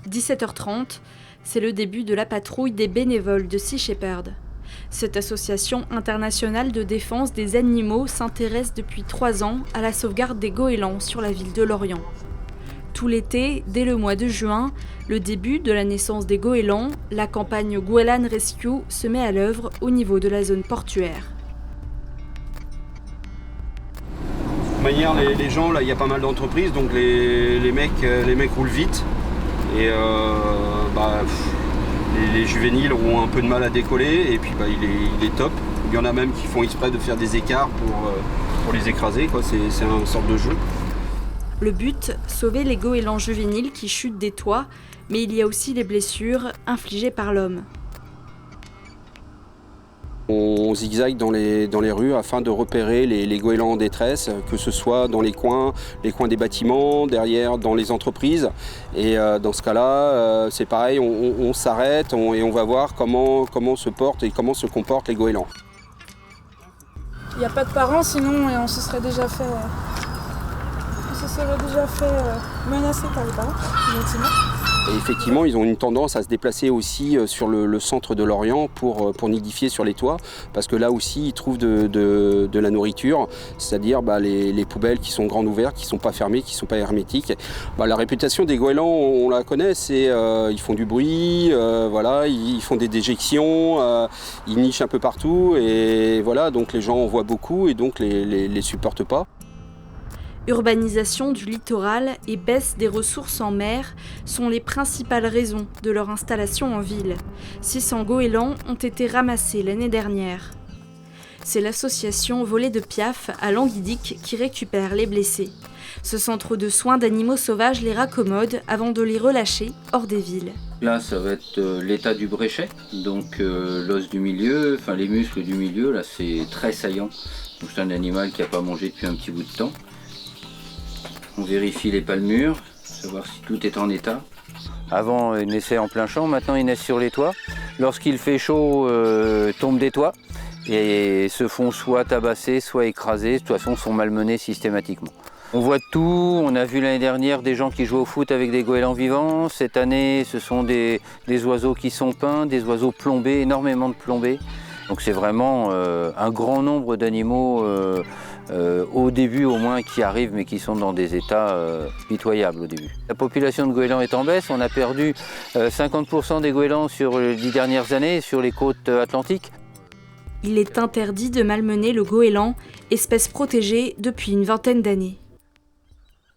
17h30, c'est le début de la patrouille des bénévoles de Sea Shepherd. Cette association internationale de défense des animaux s'intéresse depuis 3 ans à la sauvegarde des goélands sur la ville de Lorient. Tout l'été, dès le mois de juin, le début de la naissance des goélands, la campagne Goéland Rescue se met à l'œuvre au niveau de la zone portuaire. De toute manière, les gens, là, il y a pas mal d'entreprises, donc les mecs roulent vite. Et les juvéniles ont un peu de mal à décoller, et puis il est top. Il y en a même qui font exprès de faire des écarts pour les écraser, quoi. C'est une sorte de jeu. Le but, sauver les goélands juvéniles qui chutent des toits, mais il y a aussi les blessures infligées par l'homme. On zigzague dans les rues afin de repérer les goélands en détresse, que ce soit dans les coins des bâtiments, derrière dans les entreprises. Et dans ce cas-là, c'est pareil, on s'arrête et on va voir comment se portent et comment se comportent les goélands. Il n'y a pas de parents sinon et on se serait déjà fait menacer par les parents, effectivement. Et effectivement, ils ont une tendance à se déplacer aussi sur le centre de Lorient pour nidifier sur les toits, parce que là aussi, ils trouvent de la nourriture, c'est-à-dire les poubelles qui sont grandes ouvertes, qui ne sont pas fermées, qui ne sont pas hermétiques. La réputation des goélands, on la connaît, c'est ils font du bruit, ils font des déjections, ils nichent un peu partout, et voilà, donc les gens en voient beaucoup et donc les supportent pas. Urbanisation du littoral et baisse des ressources en mer sont les principales raisons de leur installation en ville. 600 goélands ont été ramassés l'année dernière. C'est l'association Volée de Piaf à Languidic qui récupère les blessés. Ce centre de soins d'animaux sauvages les raccommode avant de les relâcher hors des villes. Là, ça va être l'état du bréchet, donc l'os du milieu, les muscles du milieu, là c'est très saillant. Donc c'est un animal qui n'a pas mangé depuis un petit bout de temps. On vérifie les palmures, savoir si tout est en état. Avant, ils naissaient en plein champ, maintenant ils naissent sur les toits. Lorsqu'il fait chaud, tombent des toits et se font soit tabasser, soit écraser. De toute façon, sont malmenés systématiquement. On voit de tout, on a vu l'année dernière des gens qui jouaient au foot avec des goélands vivants. Cette année, ce sont des oiseaux qui sont peints, des oiseaux plombés, énormément de plombés. Donc c'est vraiment un grand nombre d'animaux au début au moins qui arrivent mais qui sont dans des états pitoyables au début. La population de goélands est en baisse, on a perdu 50% des goélands sur les 10 dernières années sur les côtes atlantiques. Il est interdit de malmener le goéland, espèce protégée depuis une vingtaine d'années.